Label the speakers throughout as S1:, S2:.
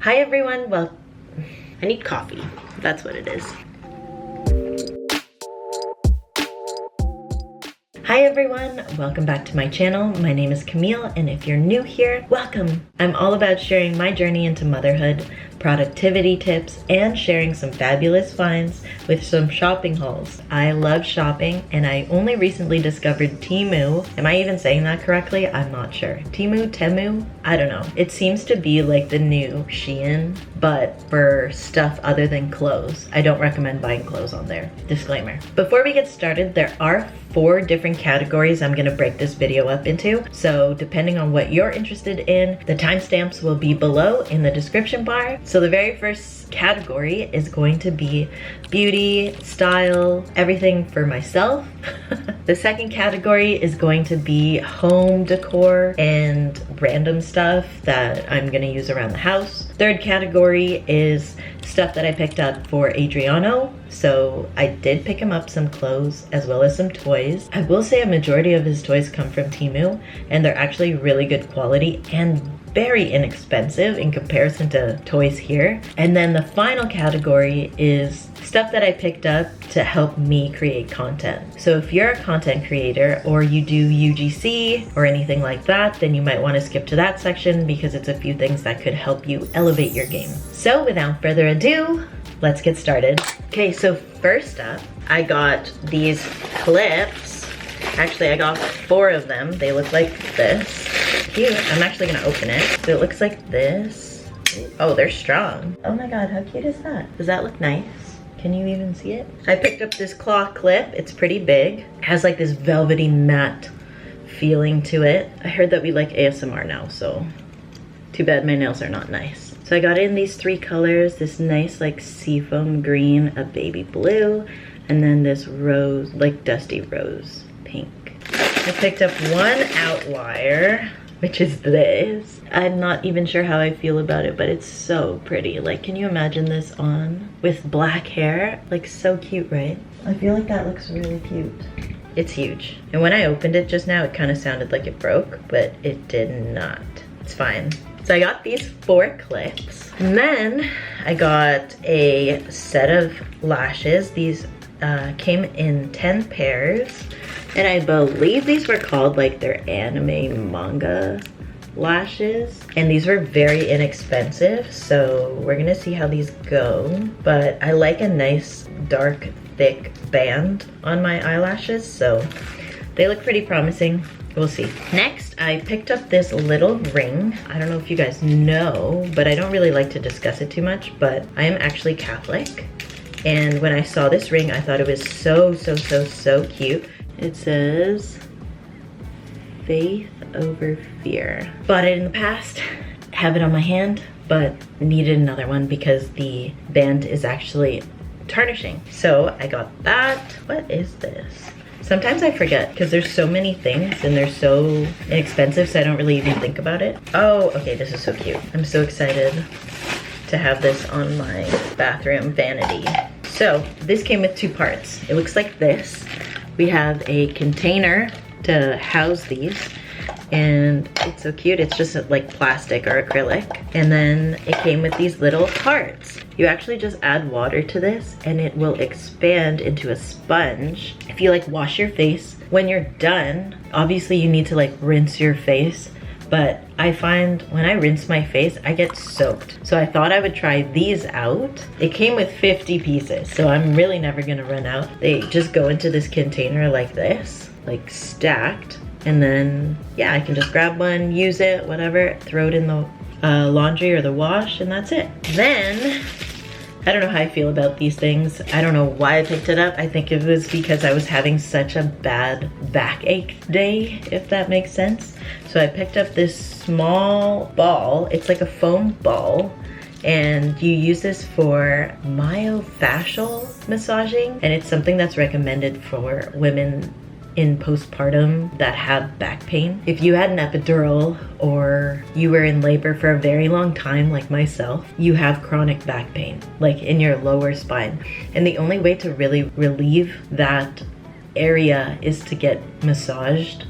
S1: Hi everyone, well, I need coffee. That's what it is. Hi everyone, welcome back to my channel. My name is Camille, and if you're new here, welcome. I'm all about sharing my journey into motherhood, productivity tips, and sharing some fabulous finds with some shopping hauls. I love shopping, and I only recently discovered Temu. Am I even saying that correctly? I'm not sure. Temu? I don't know. It seems to be like the new Shein, but for stuff other than clothes. I don't recommend buying clothes on there. Disclaimer. Before we get started, there are 4 different categories I'm gonna break this video up into. So depending on what you're interested in, the timestamps will be below in the description bar. So the very first category is going to be beauty, style, everything for myself. The second category is going to be home decor and random stuff that I'm gonna use around the house. Third category is stuff that I picked up for Adriano. So I did pick him up some clothes as well as some toys. I will say a majority of his toys come from Temu, and they're actually really good quality and very inexpensive in comparison to toys here. And then the final category is stuff that I picked up to help me create content. So if you're a content creator or you do UGC or anything like that, then you might want to skip to that section because it's a few things that could help you elevate your game. So without further ado, let's get started. Okay, so first up, I got these clips. Actually, I got 4 of them. They look like this. Cute. I'm actually gonna open it. So it looks like this. Oh, they're strong. Oh my god, how cute is that? Does that look nice? Can you even see it? I picked up this claw clip. It's pretty big. It has like this velvety matte feeling to it. I heard that we like ASMR now, so too bad my nails are not nice. So I got it in these 3 colors. This nice like seafoam green, a baby blue, and then this rose, like dusty rose pink. I picked up one outlier, which is this. I'm not even sure how I feel about it, but it's so pretty. Like, can you imagine this on with black hair? Like, so cute, right? I feel like that looks really cute. It's huge. And when I opened it just now, it kind of sounded like it broke, but it did not. It's fine. So I got these 4 clips. And then I got a set of lashes. These came in 10 pairs. And I believe these were called like their anime manga lashes. And these were very inexpensive. So we're gonna see how these go. But I like a nice dark thick band on my eyelashes. So they look pretty promising. We'll see. Next, I picked up this little ring. I don't know if you guys know, but I don't really like to discuss it too much, but I am actually Catholic. And when I saw this ring, I thought it was so cute. It says, faith over fear. Bought it in the past, have it on my hand, but needed another one because the band is actually tarnishing. So I got that. What is this? Sometimes I forget because there's so many things and they're so inexpensive, so I don't really even think about it. Oh, okay, this is so cute. I'm so excited to have this on my bathroom vanity. So this came with 2 parts. It looks like this. We have a container to house these, and it's so cute. It's just like plastic or acrylic. And then it came with these little hearts. You actually just add water to this and it will expand into a sponge. If you like wash your face, when you're done, obviously you need to like rinse your face, but I find when I rinse my face, I get soaked. So I thought I would try these out. It came with 50 pieces, so I'm really never gonna run out. They just go into this container like this, like stacked. And then, yeah, I can just grab one, use it, whatever, throw it in the laundry or the wash, and that's it. Then, I don't know how I feel about these things. I don't know why I picked it up. I think it was because I was having such a bad backache day, if that makes sense. So I picked up this small ball. It's like a foam ball, and you use this for myofascial massaging, and it's something that's recommended for women in postpartum that have back pain. If you had an epidural or you were in labor for a very long time like myself, you have chronic back pain, like in your lower spine. And the only way to really relieve that area is to get massaged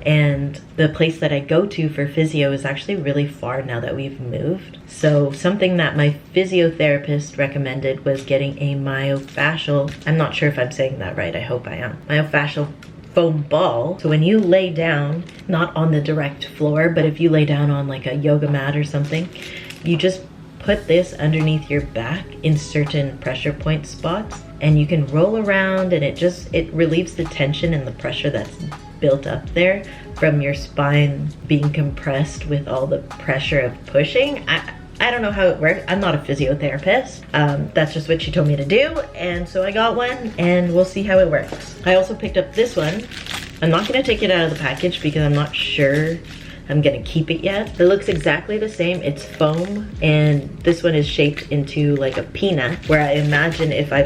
S1: and the place that I go to for physio is actually really far now that we've moved. So something that my physiotherapist recommended was getting a myofascial, I'm not sure if I'm saying that right, I hope I am, myofascial foam ball. So when you lay down, not on the direct floor, but if you lay down on like a yoga mat or something, you just put this underneath your back in certain pressure point spots, and you can roll around, and it relieves the tension and the pressure that's built up there from your spine being compressed with all the pressure of pushing. I don't know how it works. I'm not a physiotherapist. That's just what she told me to do. And so I got one, and we'll see how it works. I also picked up this one. I'm not gonna take it out of the package because I'm not sure I'm gonna keep it yet. It looks exactly the same. It's foam, and this one is shaped into like a peanut, where I imagine if I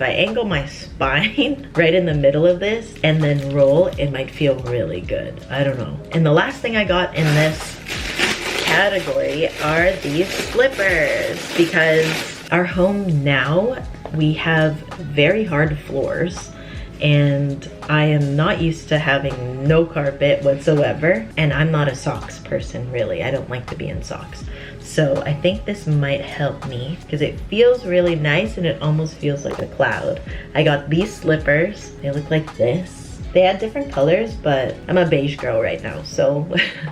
S1: angle my spine right in the middle of this and then roll, it might feel really good. I don't know. And the last thing I got in this category are these slippers, because our home now, we have very hard floors, and I am not used to having no carpet whatsoever, and I'm not a socks person really. I don't like to be in socks. So I think this might help me because it feels really nice and it almost feels like a cloud. I got these slippers. They look like this. They had different colors, but I'm a beige girl right now, so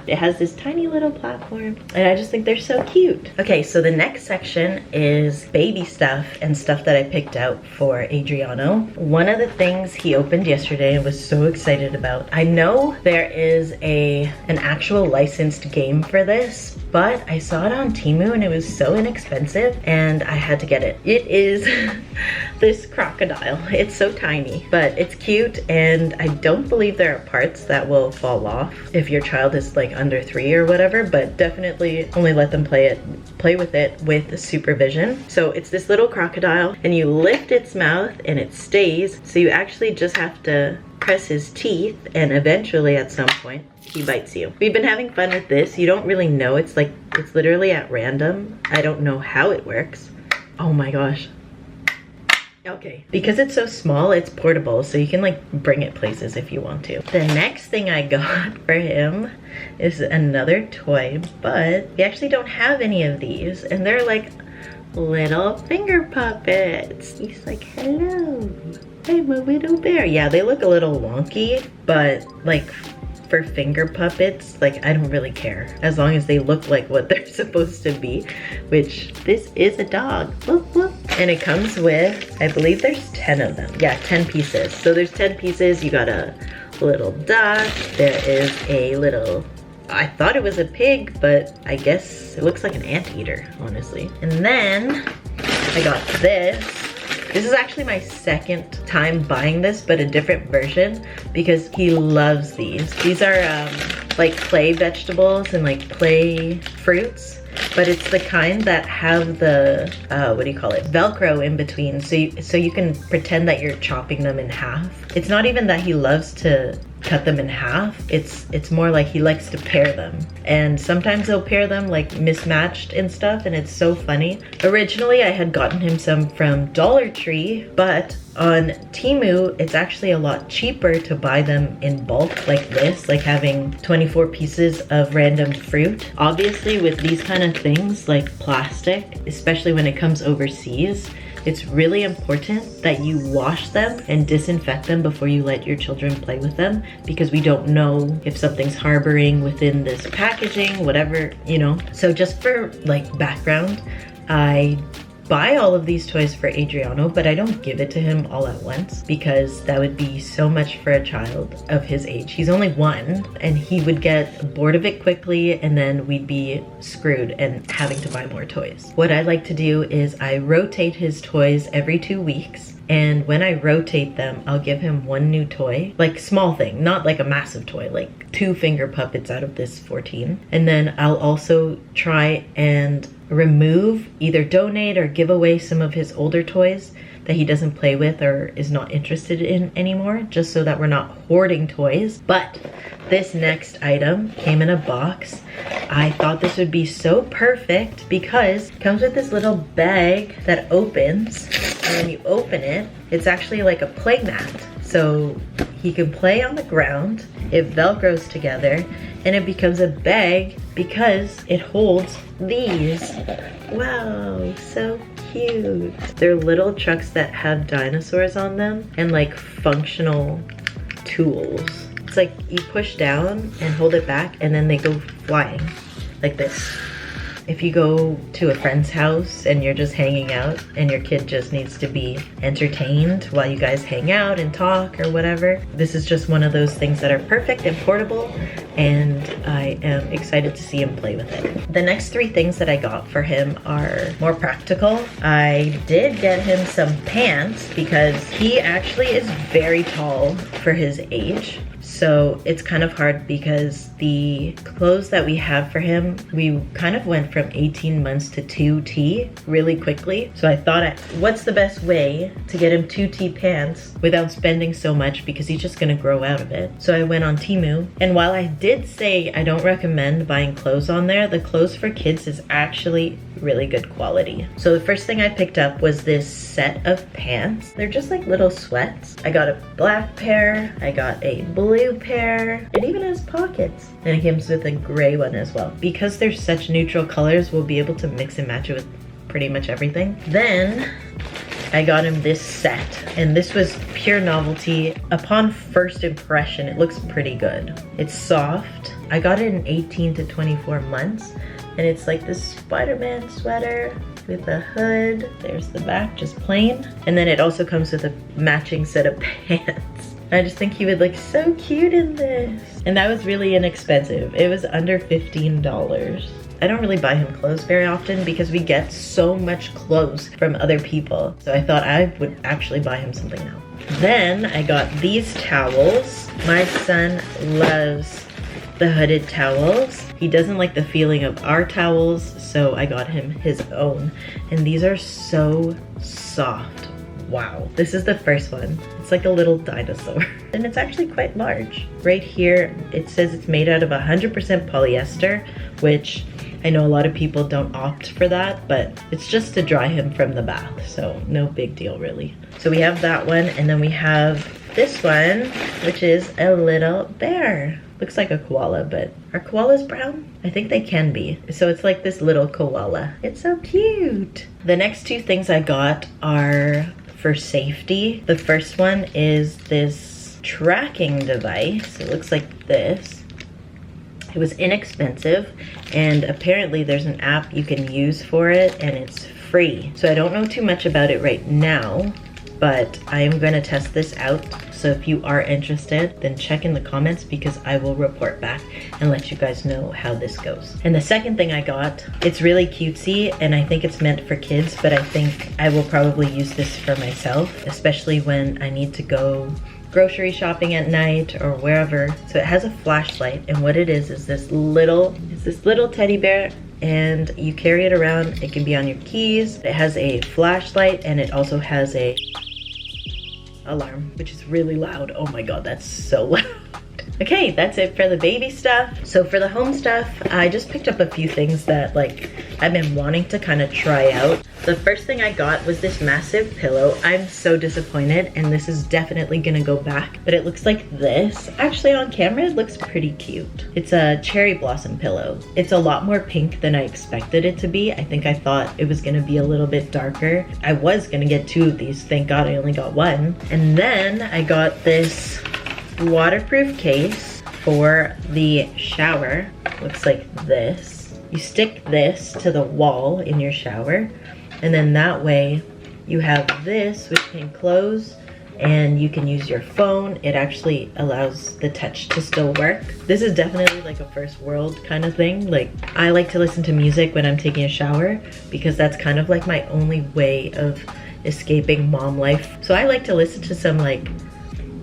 S1: it has this tiny little platform, and I just think they're so cute. Okay, so the next section is baby stuff and stuff that I picked out for Adriano. One of the things he opened yesterday and was so excited about, I know there is an actual licensed game for this, but I saw it on Temu and it was so inexpensive and I had to get it. It is this crocodile. It's so tiny, but it's cute, and I don't believe there are parts that will fall off if your child is like under 3 or whatever, but definitely only let them play with it with supervision. So it's this little crocodile, and you lift its mouth and it stays, so you actually just have to press his teeth, and eventually at some point he bites you. We've been having fun with this. You don't really know. It's literally at random. I don't know how it works. Oh my gosh. Okay, because it's so small, it's portable, so you can like bring it places if you want to. The next thing I got for him is another toy, but we actually don't have any of these, and they're like little finger puppets. He's like, hello, I'm a little bear. Yeah, they look a little wonky, but like for finger puppets, like I don't really care as long as they look like what they're supposed to be, which this is a dog. Whoop, whoop. And it comes with, I believe there's 10 of them. Yeah, 10 pieces. So there's 10 pieces. You got a little duck. There is a little, I thought it was a pig, but I guess it looks like an anteater, honestly. And then I got this. This is actually my second time buying this, but a different version, because he loves these. These are like play vegetables and like play fruits, but it's the kind that have the, what do you call it? Velcro in between, so you can pretend that you're chopping them in half. It's not even that he loves to cut them in half, it's more like he likes to pair them, and sometimes he'll pair them like mismatched and stuff, and it's so funny. Originally I had gotten him some from Dollar Tree, but on Temu it's actually a lot cheaper to buy them in bulk like this, like having 24 pieces of random fruit. Obviously with these kind of things like plastic, especially when it comes overseas, it's really important that you wash them and disinfect them before you let your children play with them, because we don't know if something's harboring within this packaging, whatever, you know. So just for like background, I buy all of these toys for Adriano, but I don't give it to him all at once because that would be so much for a child of his age. He's only 1 and he would get bored of it quickly, and then we'd be screwed and having to buy more toys. What I like to do is I rotate his toys every 2 weeks, and when I rotate them, I'll give him 1 new toy, like small thing, not like a massive toy, like 2 finger puppets out of this 14. And then I'll also try and remove, either donate or give away some of his older toys that he doesn't play with or is not interested in anymore, just so that we're not hoarding toys. But this next item came in a box. I thought this would be so perfect because it comes with this little bag that opens, and when you open it, it's actually like a play mat. So he can play on the ground, it velcros together and it becomes a bag because it holds these. Wow, so cute. They're little trucks that have dinosaurs on them and like functional tools. It's like you push down and hold it back and then they go flying like this. If you go to a friend's house and you're just hanging out and your kid just needs to be entertained while you guys hang out and talk or whatever, this is just one of those things that are perfect and portable, and I am excited to see him play with it. The next 3 things that I got for him are more practical. I did get him some pants because he actually is very tall for his age. So it's kind of hard because the clothes that we have for him, we kind of went from 18 months to 2T really quickly. So I thought, what's the best way to get him 2T pants without spending so much, because he's just gonna grow out of it. So I went on Temu, and while I did say I don't recommend buying clothes on there, the clothes for kids is actually really good quality. So the first thing I picked up was this set of pants. They're just like little sweats. I got a black pair, I got a blue pair. It even has pockets. And it comes with a gray one as well. Because they're such neutral colors, we'll be able to mix and match it with pretty much everything. Then I got him this set, and this was pure novelty. Upon first impression, it looks pretty good. It's soft. I got it in 18 to 24 months, and it's like this Spider-Man sweater with a hood. There's the back, just plain. And then it also comes with a matching set of pants. I just think he would look so cute in this. And that was really inexpensive. It was under $15. I don't really buy him clothes very often because we get so much clothes from other people. So I thought I would actually buy him something now. Then I got these towels. My son loves the hooded towels. He doesn't like the feeling of our towels, so I got him his own. And these are so soft. Wow. This is the first one. It's like a little dinosaur. And it's actually quite large. Right here, it says it's made out of 100% polyester, which I know a lot of people don't opt for that, but it's just to dry him from the bath, so no big deal really. So we have that one, and then we have this one, which is a little bear. Looks like a koala, but are koalas brown? I think they can be. So it's like this little koala. It's so cute. The next 2 things I got are for safety. The first one is this tracking device. It looks like this. It was inexpensive, and apparently there's an app you can use for it, and it's free. So I don't know too much about it right now, but I am going to test this out. So if you are interested, then check in the comments because I will report back and let you guys know how this goes. And the second thing I got, it's really cutesy, and I think it's meant for kids, but I think I will probably use this for myself, especially when I need to go grocery shopping at night or wherever. So it has a flashlight, and what it is this little teddy bear, and you carry it around. It can be on your keys. It has a flashlight, and it also has a alarm, which is really loud. Oh my god, that's so loud. Okay, that's it for the baby stuff. So for the home stuff, I just picked up a few things that like I've been wanting to kind of try out. The first thing I got was this massive pillow. I'm so disappointed, and this is definitely gonna go back, but it looks like this. Actually on camera, it looks pretty cute. It's a cherry blossom pillow. It's a lot more pink than I expected it to be. I think I thought it was gonna be a little bit darker. I was gonna get 2 of these. Thank God I only got 1. And then I got this waterproof case for the shower. Looks like this. You stick this to the wall in your shower, and then that way you have this which can close, and you can use your phone. It actually allows the touch to still work. This is definitely like a first world kind of thing. Like, I like to listen to music when I'm taking a shower because that's kind of like my only way of escaping mom life. So I like to listen to some like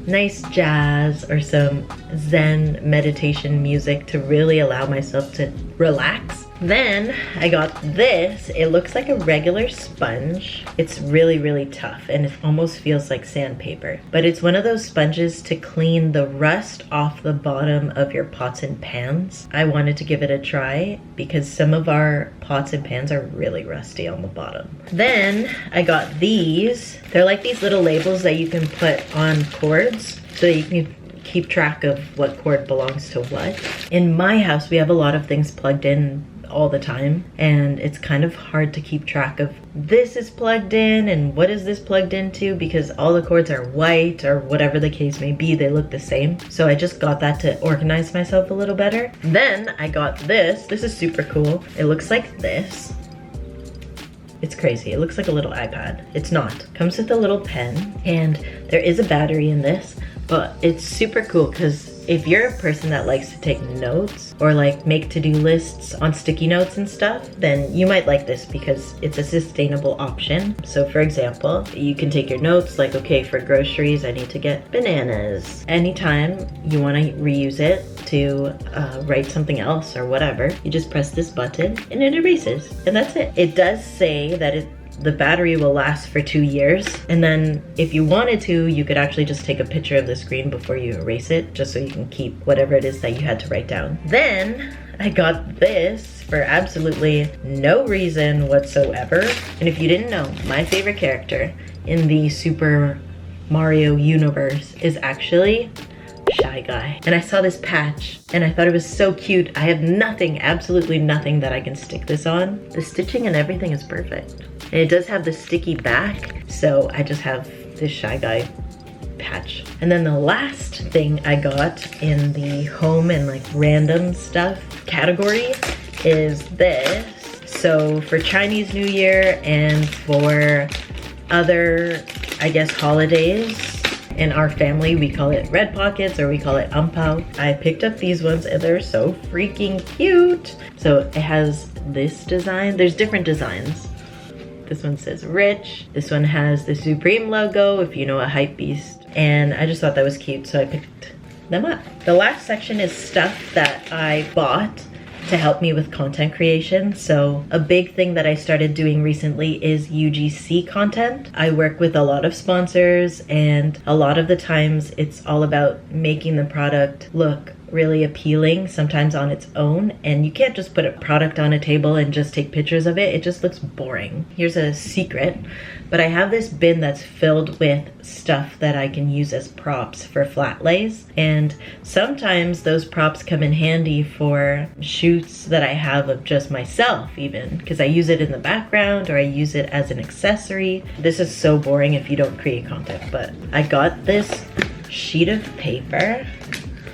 S1: nice jazz or some Zen meditation music to really allow myself to relax. Then I got this. It looks like a regular sponge. It's really, really tough, and it almost feels like sandpaper. But it's one of those sponges to clean the rust off the bottom of your pots and pans. I wanted to give it a try because some of our pots and pans are really rusty on the bottom. Then I got these. They're like these little labels that you can put on cords so that you keep track of what cord belongs to what. In my house, we have a lot of things plugged in all the time, and it's kind of hard to keep track of this is plugged in and what is this plugged into, because all the cords are white or whatever the case may be, they look the same. So I just got that to organize myself a little better. Then I got this. This is super cool. It looks like this. It's crazy. It looks like a little iPad. It's not. Comes with a little pen, and there is a battery in this, but it's super cool because if you're a person that likes to take notes or like make to-do lists on sticky notes and stuff, then you might like this because it's a sustainable option. So for example, you can take your notes like, okay, for groceries, I need to get bananas. Anytime you want to reuse it to write something else or whatever, you just press this button and it erases, and that's it. It does say that the battery will last for 2 years, and then if you wanted to, you could actually just take a picture of the screen before you erase it, just so you can keep whatever it is that you had to write down. Then I got this for absolutely no reason whatsoever. And if you didn't know, my favorite character in the Super Mario universe is actually Shy Guy. And I saw this patch and I thought it was so cute. I have nothing, absolutely nothing that I can stick this on. The stitching and everything is perfect. And it does have the sticky back, so I just have this Shy Guy patch. And then the last thing I got in the home and like random stuff category is this. So for Chinese New Year and for other, I guess, holidays, in our family, we call it red pockets or we call it ampao. I picked up these ones and they're so freaking cute. So it has this design. There's different designs. This one says rich. This one has the Supreme logo, if you know a hype beast. And I just thought that was cute, so I picked them up. The last section is stuff that I bought to help me with content creation. So a big thing that I started doing recently is UGC content. I work with a lot of sponsors, and a lot of the times it's all about making the product look really appealing, sometimes on its own, and you can't just put a product on a table and just take pictures of it. It just looks boring. Here's a secret, but I have this bin that's filled with stuff that I can use as props for flat lays, and sometimes those props come in handy for shoots that I have of just myself, even because I use it in the background or I use it as an accessory. This is so boring if you don't create content, but I got this sheet of paper.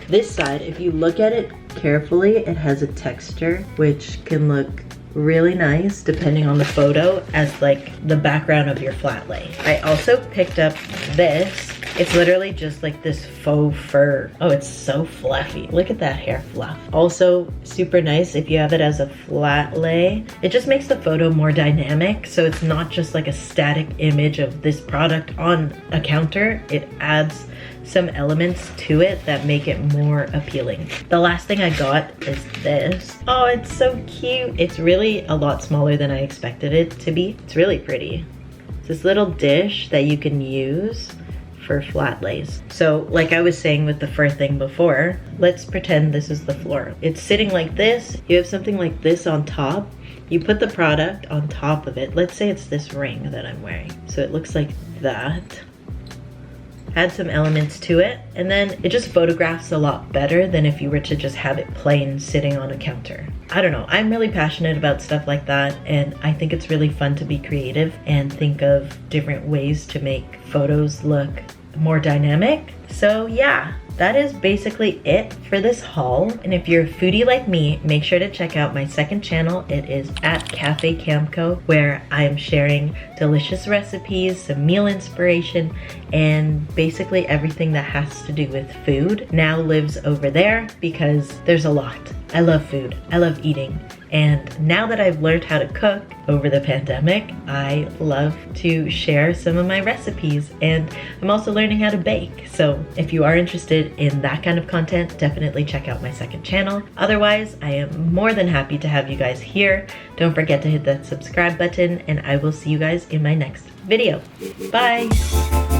S1: This side, if you look at it carefully, it has a texture which can look really nice depending on the photo as like the background of your flat lay. I also picked up this. It's literally just like this faux fur. Oh, it's so fluffy. Look at that hair fluff. Also super nice if you have it as a flat lay. It just makes the photo more dynamic, so it's not just like a static image of this product on a counter. It adds some elements to it that make it more appealing. The last thing I got is this. Oh, it's so cute. It's really a lot smaller than I expected it to be. It's really pretty. It's this little dish that you can use for flat lays. So like I was saying with the fur thing before, let's pretend this is the floor. It's sitting like this. You have something like this on top. You put the product on top of it. Let's say it's this ring that I'm wearing. So it looks like that. Add some elements to it, and then it just photographs a lot better than if you were to just have it plain sitting on a counter. I don't know, I'm really passionate about stuff like that, and I think it's really fun to be creative and think of different ways to make photos look more dynamic. So yeah, that is basically it for this haul. And if you're a foodie like me, make sure to check out my second channel. It is at Cafe Camco, where I am sharing delicious recipes, some meal inspiration, and basically everything that has to do with food now lives over there because there's a lot. I love food, I love eating. And now that I've learned how to cook over the pandemic, I love to share some of my recipes, and I'm also learning how to bake. So if you are interested in that kind of content, definitely check out my second channel. Otherwise, I am more than happy to have you guys here. Don't forget to hit that subscribe button, and I will see you guys in my next video. Bye!